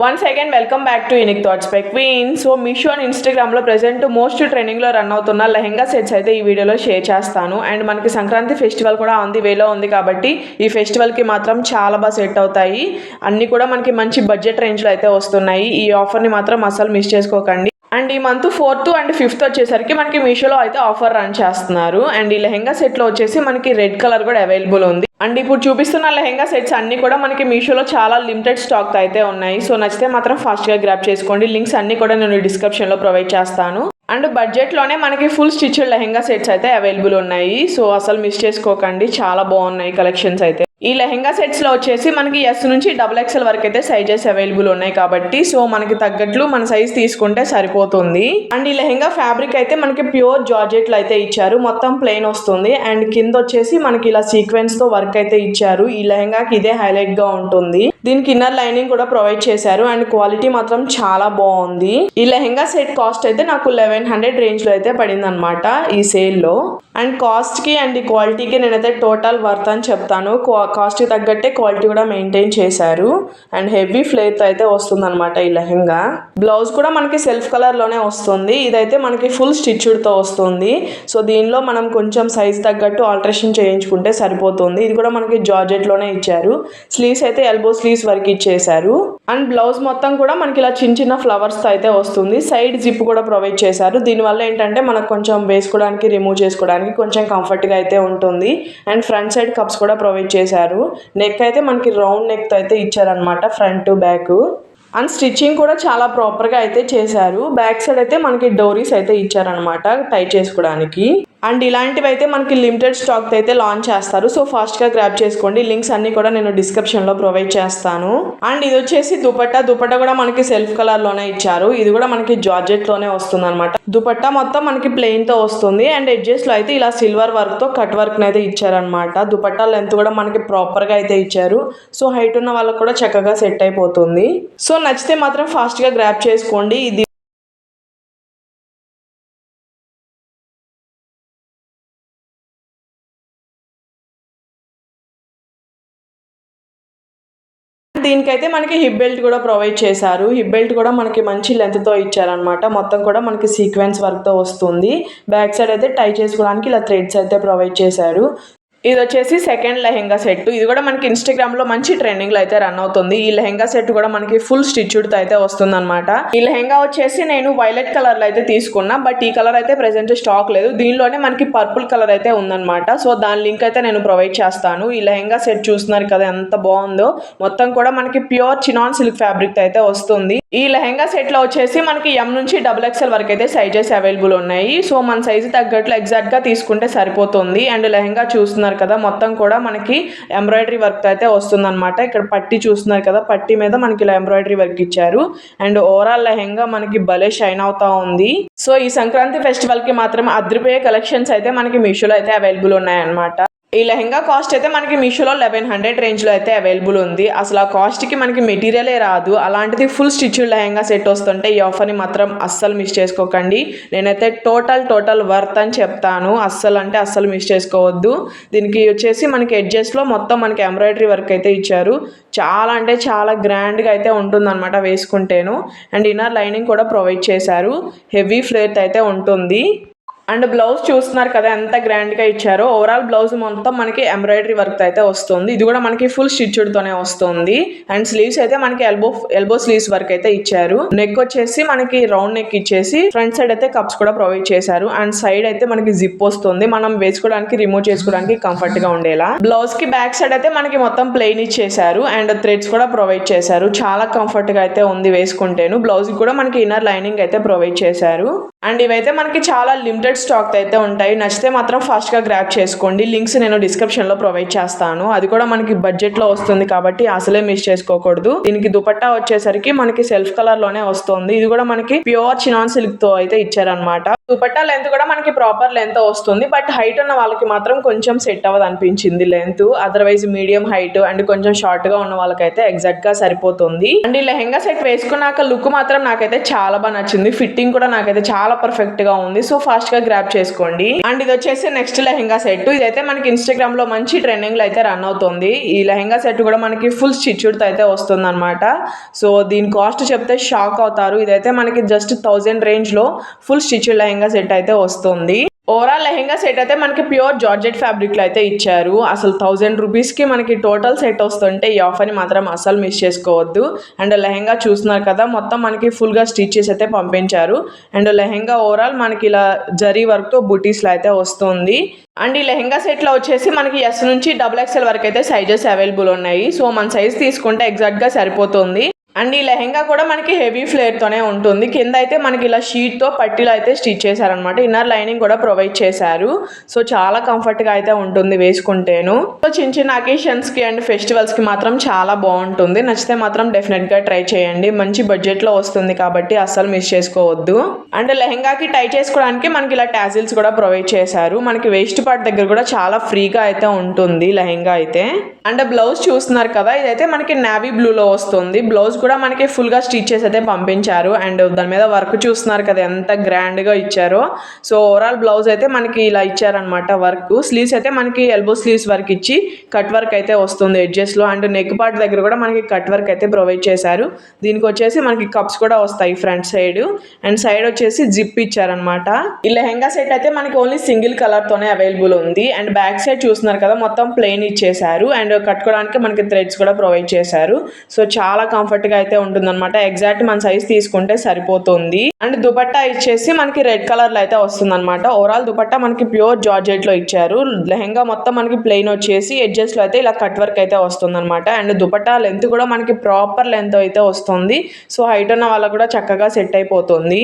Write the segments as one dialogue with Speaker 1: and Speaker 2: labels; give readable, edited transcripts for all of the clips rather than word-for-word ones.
Speaker 1: Once again welcome back to unique thoughts by queen. So Meesho and ఇన్స్టాగ్రామ్లో present most ట్రెండింగ్లో run అవుతున్న lehenga sets అయితే ఈ వీడియోలో షేర్ చేస్తాను. అండ్ మనకి సంక్రాంతి ఫెస్టివల్ కూడా ఆన్ ది వేలో ఉంది కాబట్టి ఈ ఫెస్టివల్కి మాత్రం చాలా బాగా సెట్ అవుతాయి. అన్నీ కూడా మనకి మంచి బడ్జెట్ రేంజ్లో అయితే వస్తున్నాయి. ఈ ఆఫర్ని మాత్రం అసలు మిస్ చేసుకోకండి. అండ్ ఈ మంత్ 4th అండ్ 5th వచ్చేసరికి మనకి మీషోలో అయితే ఆఫర్ రన్ చేస్తున్నారు. అండ్ ఈ లెహెంగా సెట్లో వచ్చేసి మనకి రెడ్ కలర్ కూడా అవైలబుల్ ఉంది. అండ్ ఇప్పుడు చూపిస్తున్న లెహెంగా సెట్స్ అన్ని కూడా మనకి మీషోలో చాలా లిమిటెడ్ స్టాక్ అయితే ఉన్నాయి. సో నచ్చితే మాత్రం ఫాస్ట్గా గ్రాప్ చేసుకోండి. లింక్స్ అన్ని కూడా నేను డిస్క్రిప్షన్లో ప్రొవైడ్ చేస్తాను. అండ్ బడ్జెట్లోనే మనకి ఫుల్ స్టిచ్డ్ లెహెంగా సెట్స్ అయితే అవైలబుల్ ఉన్నాయి. సో అసలు మిస్ చేసుకోకండి, చాలా బాగున్నాయి కలెక్షన్స్ అయితే. ఈ లెహెంగా సెట్స్లో వచ్చేసి మనకి S నుంచి XXL వరకు అయితే సైజెస్ అవైలబుల్ ఉన్నాయి కాబట్టి సో మనకి తగ్గట్లు మన సైజ్ తీసుకుంటే సరిపోతుంది. అండ్ ఈ లెహెంగా ఫ్యాబ్రిక్ అయితే మనకి ప్యూర్ జార్జెట్లో అయితే ఇచ్చారు. మొత్తం ప్లెయిన్ వస్తుంది. అండ్ కింద వచ్చేసి మనకి ఇలా సీక్వెన్స్తో వర్క్ అయితే ఇచ్చారు. ఈ లెహెంగాకి ఇదే హైలైట్గా ఉంటుంది. దీనికి ఇన్నర్ లైనింగ్ కూడా ప్రొవైడ్ చేశారు. అండ్ క్వాలిటీ మాత్రం చాలా బాగుంది. ఈ లెహెంగా సెట్ కాస్ట్ అయితే నాకు 1100 రేంజ్లో అయితే పడింది అనమాట ఈ సేల్లో. అండ్ కాస్ట్కి అండ్ ఈ క్వాలిటీకి నేనైతే టోటల్ వర్త్ అని చెప్తాను. కాస్ట్కి తగ్గట్టే క్వాలిటీ కూడా మెయింటైన్ చేశారు. అండ్ హెవీ ఫ్లేర్తో అయితే వస్తుంది అనమాట ఈ లెహెంగా. బ్లౌజ్ కూడా మనకి సెల్ఫ్ కలర్లోనే వస్తుంది. ఇదైతే మనకి ఫుల్ స్టిచ్డ్తో వస్తుంది. సో దీనిలో మనం కొంచెం సైజ్ తగ్గట్టు ఆల్టరేషన్ చేయించుకుంటే సరిపోతుంది. ఇది కూడా మనకి జార్జెట్లోనే ఇచ్చారు. స్లీవ్స్ అయితే ఎల్బో స్లీవ్స్ వరకు ఇచ్చేసారు. అండ్ బ్లౌజ్ మొత్తం కూడా మనకి ఇలా చిన్న చిన్న ఫ్లవర్స్తో అయితే వస్తుంది. సైడ్ జిప్ కూడా ప్రొవైడ్ చేశారు. దీనివల్ల ఏంటంటే మనకు కొంచెం వేసుకోవడానికి రిమూవ్ చేసుకోవడానికి కొంచెం కంఫర్ట్గా అయితే ఉంటుంది. అండ్ ఫ్రంట్ సైడ్ కప్స్ కూడా ప్రొవైడ్ చేశారు. నెక్ అయితే మనకి రౌండ్ నెక్తో అయితే ఇచ్చారనమాట, front to back. And stitching కూడా చాలా ప్రాపర్గా అయితే చేశారు. బ్యాక్ సైడ్ అయితే మనకి డోరీస్ అయితే ఇచ్చారనమాట టైట్ చేసుకోవడానికి. అండ్ ఇలాంటివి అయితే మనకి లిమిటెడ్ స్టాక్ అయితే లాంచ్ చేస్తారు. సో ఫాస్ట్గా గ్రాప్ చేసుకోండి. లింక్స్ అన్ని కూడా నేను డిస్క్రిప్షన్లో ప్రొవైడ్ చేస్తాను. అండ్ ఇది వచ్చేసి దుపట్టా కూడా మనకి సెల్ఫ్ కలర్లోనే ఇచ్చారు. ఇది కూడా మనకి జార్జెట్లోనే వస్తుంది అనమాట. దుపట్టా మొత్తం మనకి ప్లెయిన్తో వస్తుంది. అండ్ ఎడ్జెస్లో అయితే ఇలా సిల్వర్ వర్క్తో కట్ వర్క్ని అయితే ఇచ్చారనమాట. దుపట్టా లెంత్ కూడా మనకి ప్రాపర్గా అయితే ఇచ్చారు. సో హైట్ ఉన్న వాళ్ళకి కూడా చక్కగా సెట్ అయిపోతుంది. సో నచ్చితే మాత్రం ఫాస్ట్గా గ్రాప్ చేసుకోండి. ఇది దీనికైతే మనకి హిప్ బెల్ట్ కూడా ప్రొవైడ్ చేశారు. హిప్ బెల్ట్ కూడా మనకి మంచి లెంత్తో ఇచ్చారనమాట. మొత్తం కూడా మనకి సీక్వెన్స్ వర్క్తో వస్తుంది. బ్యాక్ సైడ్ అయితే టై చేసుకోవడానికి ఇలా థ్రెడ్స్ అయితే ప్రొవైడ్ చేశారు. ఇది వచ్చేసి సెకండ్ లెహెంగా సెట్. ఇది కూడా మనకి ఇన్స్టాగ్రామ్లో మంచి ట్రెండింగ్లో అయితే రన్ అవుతుంది. ఈ లెహెంగా సెట్ కూడా మనకి ఫుల్ స్టిచ్డ్తో అయితే వస్తుంది అనమాట. ఈ లెహెంగా వచ్చేసి నేను వైలెట్ కలర్లో అయితే తీసుకున్నా. బట్ ఈ కలర్ అయితే ప్రెసెంట్ స్టాక్ లేదు. దీనిలోనే మనకి పర్పుల్ కలర్ అయితే ఉందన్నమాట. సో దాని లింక్ అయితే నేను ప్రొవైడ్ చేస్తాను. ఈ లెహెంగా సెట్ చూస్తున్నారు కదా ఎంత బాగుందో. మొత్తం కూడా మనకి ప్యూర్ చినాన్ సిల్క్ ఫ్యాబ్రిక్ అయితే వస్తుంది. ఈ లెహెంగా సెట్లో వచ్చేసి మనకి M నుంచి XXL వరకు అయితే సైజెస్ అవైలబుల్ ఉన్నాయి. సో మన సైజు తగ్గట్లు ఎగ్జాక్ట్గా తీసుకుంటే సరిపోతుంది. అండ్ లెహెంగా చూస్తున్నారు కదా మొత్తం కూడా మనకి ఎంబ్రాయిడరీ వర్క్ అయితే వస్తుంది అనమాట. ఇక్కడ పట్టి చూస్తున్నారు కదా, పట్టి మీద మనకి ఇలా ఎంబ్రాయిడరీ వర్క్ ఇచ్చారు. అండ్ ఓవరాల్ లెహెంగా మనకి భలే షైన్ అవుతా ఉంది. సో ఈ సంక్రాంతి ఫెస్టివల్ కి మాత్రం అద్రిపోయే కలెక్షన్స్ అయితే మనకి మీషోలో అయితే అవైలబుల్ ఉన్నాయన్నమాట. ఈ లెహెంగా కాస్ట్ అయితే మనకి మీషోలో 1100 రేంజ్లో అయితే అవైలబుల్ ఉంది. అసలు ఆ కాస్ట్కి మనకి మెటీరియలే రాదు. అలాంటిది ఫుల్ స్టిచ్డ్ లెహెంగా సెట్ వస్తుంటే ఈ ఆఫర్ని మాత్రం అస్సలు మిస్ చేసుకోకండి. నేనైతే టోటల్ వర్త్ అని చెప్తాను. అస్సలు మిస్ చేసుకోవద్దు. దీనికి వచ్చేసి మనకి ఎడ్జెస్లో మొత్తం మనకి ఎంబ్రాయిడరీ వర్క్ అయితే ఇచ్చారు. చాలా అంటే చాలా గ్రాండ్గా అయితే ఉంటుందన్నమాట వేసుకుంటేను. అండ్ ఇన్నర్ లైనింగ్ కూడా ప్రొవైడ్ చేశారు. హెవీ ఫ్లేర్ అయితే ఉంటుంది. అండ్ బ్లౌజ్ చూస్తున్నారు కదా ఎంత గ్రాండ్గా ఇచ్చారో. ఓవరాల్ బ్లౌజ్ మొత్తం మనకి ఎంబ్రాయిడరీ వర్క్ అయితే వస్తుంది. ఇది కూడా మనకి ఫుల్ స్టిచ్డ్తోనే వస్తుంది. అండ్ స్లీవ్స్ అయితే మనకి ఎల్బో స్లీవ్స్ వరకు అయితే ఇచ్చారు. నెక్ వచ్చేసి మనకి రౌండ్ నెక్ ఇచ్చేసి ఫ్రంట్ సైడ్ అయితే కప్స్ కూడా ప్రొవైడ్ చేశారు. అండ్ సైడ్ అయితే మనకి జిప్ వస్తుంది. మనం వేసుకోవడానికి రిమూవ్ చేసుకోవడానికి కంఫర్ట్ గా ఉండేలా. బ్లౌజ్ కి బ్యాక్ సైడ్ అయితే మనకి మొత్తం ప్లెయిన్ ఇచ్చేసారు. అండ్ థ్రెడ్స్ కూడా ప్రొవైడ్ చేశారు. చాలా కంఫర్ట్ గా అయితే ఉంది వేసుకుంటేను. బ్లౌజ్ కూడా మనకి ఇన్నర్ లైనింగ్ అయితే ప్రొవైడ్ చేశారు. అండ్ ఇవైతే మనకి చాలా లిమిటెడ్ స్టాక్ అయితే ఉంటాయి. నచ్చితే మాత్రం ఫాస్ట్గా గ్రాప్ చేసుకోండి. లింక్స్ నేను డిస్క్రిప్షన్లో ప్రొవైడ్ చేస్తాను. అది కూడా మనకి బడ్జెట్లో వస్తుంది కాబట్టి అసలే మిస్ చేసుకోకూడదు. దీనికి దుపట్టా వచ్చేసరికి మనకి సెల్ఫ్ కలర్లోనే వస్తుంది. ఇది కూడా మనకి ప్యూర్ చినాన్ సిల్క్తో అయితే ఇచ్చారనమాట. దుపట్టా లెంత్ కూడా మనకి ప్రాపర్ లెంత్ వస్తుంది. బట్ హైట్ ఉన్న వాళ్ళకి మాత్రం కొంచెం సెట్ అవ్వదు అనిపించింది length. Otherwise medium height and కొంచెం షార్ట్ గా ఉన్న వాళ్ళకైతే ఎగ్జాక్ట్ గా సరిపోతుంది. అండ్ ఈ లెహెంగా సెట్ వేసుకున్నాక లుక్ మాత్రం నాకైతే చాలా బాగా నచ్చింది. ఫిట్టింగ్ కూడా నాకైతే చాలా చాలా పర్ఫెక్ట్ గా ఉంది. సో ఫాస్ట్ గా గ్రాబ్ చేసుకోండి. అండ్ ఇది వచ్చేసి నెక్స్ట్ లెహెంగా సెట్. ఇదైతే మనకి ఇన్స్టాగ్రామ్ లో మంచి ట్రెండింగ్ లో అయితే రన్ అవుతుంది. ఈ లెహెంగా సెట్ కూడా మనకి ఫుల్ స్టిచ్డ్ తో అయితే వస్తుంది అనమాట. సో దీని కాస్ట్ చెప్తే షాక్ అవుతారు. ఇదైతే మనకి జస్ట్ 1000 రేంజ్ లో ఫుల్ స్టిచ్డ్ లెహెంగా సెట్ అయితే వస్తుంది. ఓవరాల్ లెహెంగా సెట్ అయితే మనకి ప్యూర్ జార్జెట్ ఫ్యాబ్రిక్ లో అయితే ఇచ్చారు. అసలు 1000 రూపీస్ కి మనకి టోటల్ సెట్ వస్తుంటే ఈ ఆఫర్ ని మాత్రం అసలు మిస్ చేసుకోవద్దు. అండ్ లెహెంగా చూస్తున్నారు కదా, మొత్తం మనకి ఫుల్ గా స్టిచ్ చేసి అయితే పంపించారు. అండ్ లెహెంగా ఓవరాల్ మనకి ఇలా జరీ వర్క్ తో బుటీస్ లో అయితే వస్తుంది. అండ్ ఈ లెహెంగా సెట్ లో వచ్చేసి మనకి ఎస్ నుంచి XXL వరకు అయితే సైజెస్ అవైలబుల్ ఉన్నాయి. సో మన సైజ్ తీసుకుంటే ఎగ్జాక్ట్ గా సరిపోతుంది. అండ్ ఈ లెహెంగా కూడా మనకి హెవీ ఫ్లేర్ తోనే ఉంటుంది. కింద అయితే మనకి ఇలా షీట్ తో పట్టీలో అయితే స్టిచ్ చేశారనమాట. ఇన్నర్ లైనింగ్ కూడా ప్రొవైడ్ చేశారు. సో చాలా కంఫర్ట్ గా అయితే ఉంటుంది వేసుకుంటేను. సో చిన్న చిన్న అకేషన్స్ కి అండ్ ఫెస్టివల్స్ కి మాత్రం చాలా బాగుంటుంది. నచ్చితే మాత్రం డెఫినెట్ గా ట్రై చేయండి. మంచి బడ్జెట్ లో వస్తుంది కాబట్టి అస్సలు మిస్ చేసుకోవద్దు. అండ్ లెహెంగాకి టై చేసుకోవడానికి మనకి ఇలా టాజిల్స్ కూడా ప్రొవైడ్ చేశారు. మనకి వేస్ట్ పార్ట్ దగ్గర కూడా చాలా ఫ్రీగా అయితే ఉంటుంది లెహెంగా అయితే. అండ్ బ్లౌజ్ చూస్తున్నారు కదా, ఇదైతే మనకి నావీ బ్లూ లో వస్తుంది. బ్లౌజ్ కూడా మనకి ఫుల్ గా స్టిచ్ చేసి అయితే పంపించారు. అండ్ దాని మీద వర్క్ చూస్తున్నారు కదా ఎంత గ్రాండ్ గా ఇచ్చారో. సో ఓవరాల్ బ్లౌజ్ అయితే మనకి ఇలా ఇచ్చారనమాట వర్క్. స్లీవ్స్ అయితే మనకి ఎల్బో స్లీవ్స్ వర్క్ ఇచ్చి కట్ వర్క్ అయితే వస్తుంది ఎడ్జెస్ లో. అండ్ నెక్ పార్ట్ దగ్గర కూడా మనకి కట్ వర్క్ అయితే ప్రొవైడ్ చేశారు. దీనికి వచ్చేసి మనకి కప్స్ కూడా వస్తాయి ఫ్రంట్ సైడ్. అండ్ సైడ్ వచ్చేసి జిప్ ఇచ్చారనమాట. ఈ లెహెంగా సెట్ అయితే మనకి ఓన్లీ సింగిల్ కలర్ తోనే అవైలబుల్ ఉంది. అండ్ బ్యాక్ సైడ్ చూస్తున్నారు కదా, మొత్తం ప్లెయిన్ ఇచ్చేసారు. అండ్ కట్టుకోవడానికి మనకి థ్రెడ్స్ కూడా ప్రొవైడ్ చేశారు. సో చాలా కంఫర్ట్ గా అయితే ఉంటుందన్నమాట. ఎగ్జాక్ట్ మన సైజ్ తీసుకుంటే సరిపోతుంది. అండ్ దుపట్టా ఇచ్చేసి మనకి రెడ్ కలర్ లో అయితే వస్తుంది అనమాట. ఓవరాల్ దుపట్టా మనకి ప్యూర్ జార్జెట్ లో ఇచ్చారు. లెహెంగా మొత్తం మనకి ప్లెయిన్ వచ్చేసి ఎడ్జెస్ లో అయితే ఇలా కట్ వర్క్ అయితే వస్తుంది అనమాట. అండ్ దుపట్టా లెంత్ కూడా మనకి ప్రాపర్ లెంత్ అయితే వస్తుంది. సో హైట్ ఉన్న వాళ్ళకు కూడా చక్కగా సెట్ అయిపోతుంది.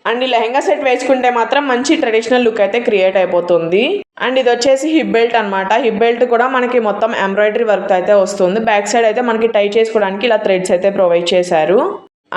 Speaker 1: అండ్ ఈ లెహెంగా సెట్ వేసుకుంటే మాత్రం మంచి ట్రెడిషనల్ లుక్ అయితే క్రియేట్ అయిపోతుంది. అండ్ ఇది వచ్చేసి హిప్ బెల్ట్ అనమాట. హిప్ బెల్ట్ కూడా మనకి మొత్తం ఎంబ్రాయిడరీ వర్క్ అయితే వస్తుంది. బ్యాక్ సైడ్ అయితే మనకి టై చేసుకోవడానికి ఇలా థ్రెడ్స్ అయితే ప్రొవైడ్ చేశారు.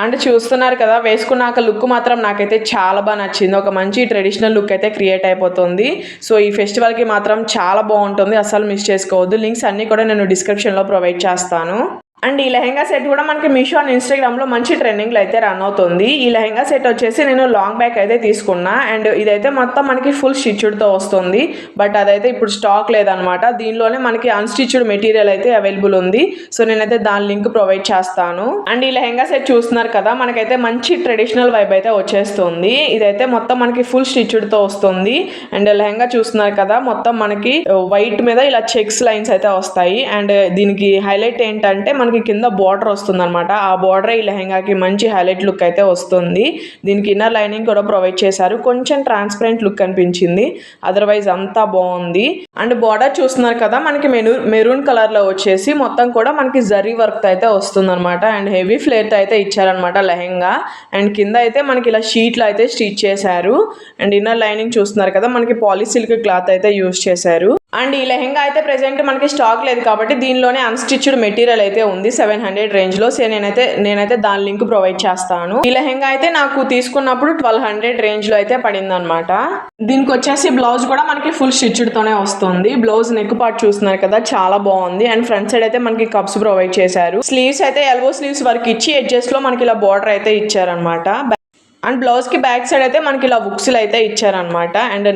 Speaker 1: అండ్ చూస్తున్నారు కదా, వేసుకున్నాక లుక్ మాత్రం నాకైతే చాలా బాగా నచ్చింది. ఒక మంచి ట్రెడిషనల్ లుక్ అయితే క్రియేట్ అయిపోతుంది. సో ఈ ఫెస్టివల్ కి మాత్రం చాలా బాగుంటుంది. అసలు మిస్ చేసుకోవద్దు. లింక్స్ అన్ని కూడా నేను డిస్క్రిప్షన్ లో ప్రొవైడ్ చేస్తాను. అండ్ ఈ లెహెంగా సెట్ కూడా మనకి మీషో అండ్ ఇన్స్టాగ్రామ్ లో మంచి ట్రెండింగ్ లో అయితే రన్ అవుతుంది. ఈ లెహెంగా సెట్ వచ్చేసి నేను లాంగ్ బ్యాక్ అయితే తీసుకున్నా. అండ్ ఇదైతే మొత్తం మనకి ఫుల్ స్టిచ్డ్ తో వస్తుంది. బట్ అదైతే ఇప్పుడు స్టాక్ లేదనమాట. దీనిలోనే మనకి అన్స్టిచ్డ్ మెటీరియల్ అయితే అవైలబుల్ ఉంది. సో నేనైతే దాని లింక్ ప్రొవైడ్ చేస్తాను. అండ్ ఈ లెహెంగా సెట్ చూస్తున్నారు కదా, మనకైతే మంచి ట్రెడిషనల్ వైబ్ అయితే వచ్చేస్తుంది. ఇదైతే మొత్తం మనకి ఫుల్ స్టిచ్డ్ తో వస్తుంది. అండ్ లెహెంగా చూస్తున్నారు కదా, మొత్తం మనకి వైట్ మీద ఇలా చెక్స్ లైన్స్ అయితే వస్తాయి. అండ్ దీనికి హైలైట్ ఏంటంటే మనకి కింద బార్డర్ వస్తుంది అనమాట. ఆ బార్డర్ ఈ లెహెంగాకి మంచి హైలైట్ లుక్ అయితే వస్తుంది. దీనికి ఇన్నర్ లైనింగ్ కూడా ప్రొవైడ్ చేశారు. కొంచెం ట్రాన్స్పరెంట్ లుక్ అనిపించింది. అదర్వైజ్ అంతా బాగుంది. అండ్ బార్డర్ చూస్తున్నారు కదా, మనకి మెరూన్ కలర్ లో వచ్చేసి మొత్తం కూడా మనకి జరీ వర్క్ అయితే వస్తుంది అనమాట. అండ్ హెవీ ఫ్లేర్ తో అయితే ఇచ్చారనమాట లెహెంగా. అండ్ కింద అయితే మనకి ఇలా షీట్ లో అయితే స్టిచ్ చేశారు. అండ్ ఇన్నర్ లైనింగ్ చూస్తున్నారు కదా, మనకి పాలిసిల్క్ క్లాత్ అయితే యూజ్ చేశారు. అండ్ ఈ లెహెంగా అయితే ప్రెసెంట్ మనకి స్టాక్ లేదు కాబట్టి దీనిలోనే అన్స్టిచ్డ్ మెటీరియల్ అయితే ఉంది 700 రేంజ్ లో. సో నేనైతే దాని లింక్ ప్రొవైడ్ చేస్తాను. ఈ లెహెంగా అయితే నాకు తీసుకున్నప్పుడు 1200 రేంజ్ లో అయితే పడింది అనమాట. దీనికి వచ్చేసి బ్లౌజ్ కూడా మనకి ఫుల్ స్టిచ్డ్ తోనే వస్తుంది. బ్లౌజ్ నెక్ పార్ట్ చూస్తున్నారు కదా, చాలా బాగుంది. అండ్ ఫ్రంట్ సైడ్ అయితే మనకి కప్స్ ప్రొవైడ్ చేశారు. స్లీవ్స్ అయితే ఎల్బో స్లీవ్స్ వరకు ఇచ్చి ఎడ్జెస్ లో మనకి ఇలా బార్డర్ అయితే ఇచ్చారనమాట. అండ్ బ్లౌజ్ కి బ్యాక్ సైడ్ అయితే మనకి ఇలా బుక్స్లు అయితే ఇచ్చారనమాట. అండ్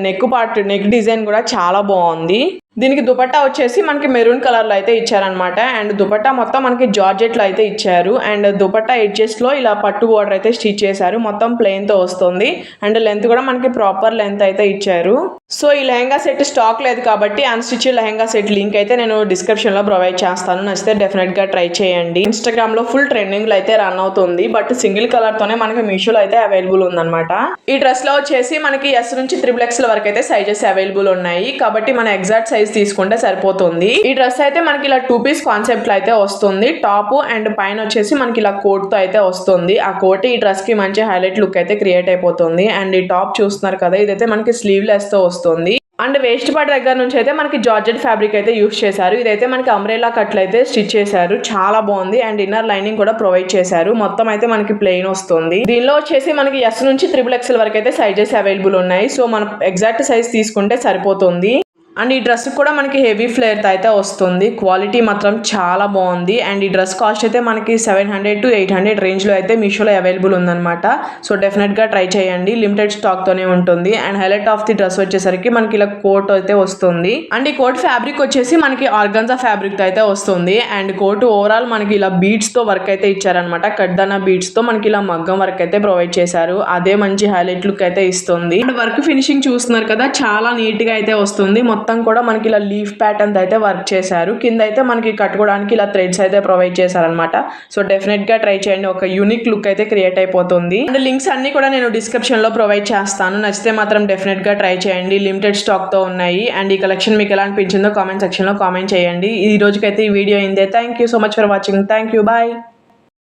Speaker 1: నెక్ డిజైన్ కూడా చాలా బాగుంది. దీనికి దుపట్టా వచ్చేసి మనకి మెరూన్ కలర్ లో అయితే ఇచ్చారనమాట. అండ్ దుపట్టా మొత్తం మనకి జార్జెట్ లో అయితే ఇచ్చారు. అండ్ దుపట్టా ఎడ్జెస్ లో ఇలా పట్టు బోర్డర్ అయితే స్టిచ్ చేశారు. మొత్తం ప్లెయిన్ తో వస్తుంది. అండ్ లెంత్ కూడా మనకి ప్రాపర్ లెంత్ అయితే ఇచ్చారు. సో ఈ లెహెంగా సెట్ స్టాక్ లేదు కాబట్టి అన్స్టిచ్డ్ లెహెంగా సెట్ లింక్ అయితే నేను డిస్క్రిప్షన్ లో ప్రొవైడ్ చేస్తాను. నచ్చితే డెఫినెట్ గా ట్రై చేయండి. ఇన్స్టాగ్రామ్ లో ఫుల్ ట్రెండింగ్ లో అయితే రన్ అవుతుంది. బట్ సింగిల్ కలర్ తోనే మనకి మీషోలో అయితే అవైలబుల్ ఉందన్నమాట. ఈ డ్రెస్ లో వచ్చేసి మనకి ఎస్ నుంచి XXL వరకు అయితే సైజెస్ అవైలబుల్ ఉన్నాయి కాబట్టి మన ఎగ్జాక్ట్ సైజ్ తీసుకుంటే సరిపోతుంది. ఈ డ్రెస్ అయితే మనకి ఇలా 2 పీస్ కాన్సెప్ట్ లో అయితే వస్తుంది. టాప్ అండ్ పైన వచ్చేసి మనకి ఇలా కోట్ తో అయితే వస్తుంది. ఆ కోట్ ఈ డ్రెస్ కి మంచి హైలైట్ లుక్ అయితే క్రియేట్ అయిపోతుంది. అండ్ ఈ టాప్ చూస్తున్నారు కదా, ఇదైతే మనకి స్లీవ్లెస్ తో వస్తుంది. అండ్ వేస్ట్ పార్ట్ దగ్గర నుంచి అయితే మనకి జార్జెట్ ఫ్యాబ్రిక్ అయితే యూస్ చేశారు. ఇదైతే మనకి అంబ్రెల్లా కట్లు అయితే స్టిచ్ చేశారు. చాలా బాగుంది. అండ్ ఇన్నర్ లైనింగ్ కూడా ప్రొవైడ్ చేశారు. మొత్తం అయితే మనకి ప్లెయిన్ వస్తుంది. దీనిలో వచ్చేసి మనకి ఎస్ నుంచి XXL వరకు అయితే సైజెస్ అవైలబుల్ ఉన్నాయి. సో మనం ఎగ్జాక్ట్ సైజ్ తీసుకుంటే సరిపోతుంది. అండ్ ఈ డ్రెస్ కూడా మనకి హెవీ ఫ్లేర్తో అయితే వస్తుంది. క్వాలిటీ మాత్రం చాలా బాగుంది. అండ్ ఈ డ్రెస్ కాస్ట్ అయితే మనకి 700 to 800 రేంజ్లో అయితే మీషోలో అవైలబుల్ ఉందన్నమాట. సో డెఫినెట్గా ట్రై చేయండి. లిమిటెడ్ స్టాక్తోనే ఉంటుంది. And highlight of the dress వచ్చేసరికి మనకి ఇలా కోట్ అయితే వస్తుంది. అండ్ ఈ కోట్ ఫ్యాబ్రిక్ వచ్చేసి మనకి ఆర్గన్జా ఫ్యాబ్రిక్తో అయితే వస్తుంది. అండ్ కోట్ ఓవరాల్ మనకి ఇలా బీడ్స్తో వర్క్ అయితే ఇచ్చారనమాట. కడ్దానా బీడ్స్తో మనకి ఇలా మగ్గం వర్క్ అయితే ప్రొవైడ్ చేశారు. అదే మంచి హైలైట్ లుక్ అయితే ఇస్తుంది. అండ్ వర్క్ ఫినిషింగ్ చూస్తున్నారు కదా, చాలా నీట్గా అయితే వస్తుంది. మొత్తం కూడా మనకి ఇలా లీఫ్ ప్యాటర్న్ అయితే వర్క్ చేశారు. కింద అయితే మనకి కట్టుకోవడానికి ఇలా థ్రెడ్స్ అయితే ప్రొవైడ్ చేశారనమాట. సో డెఫినెట్ గా ట్రై చేయండి. ఒక యూనిక్ లుక్ అయితే క్రియేట్ అయిపోతుంది. అండ్ లింక్స్ అన్ని కూడా నేను డిస్క్రిప్షన్ లో ప్రొవైడ్ చేస్తాను. నచ్చితే మాత్రం డెఫినెట్ గా ట్రై చేయండి. లిమిటెడ్ స్టాక్ తో ఉన్నాయి. అండ్ ఈ కలెక్షన్ మీకు ఎలా అనిపించిందో కామెంట్ సెక్షన్ లో కామెంట్ చేయండి. ఈ రోజుకైతే ఈ వీడియో అయిందే. Thank you so much for watching. Thank you. Bye.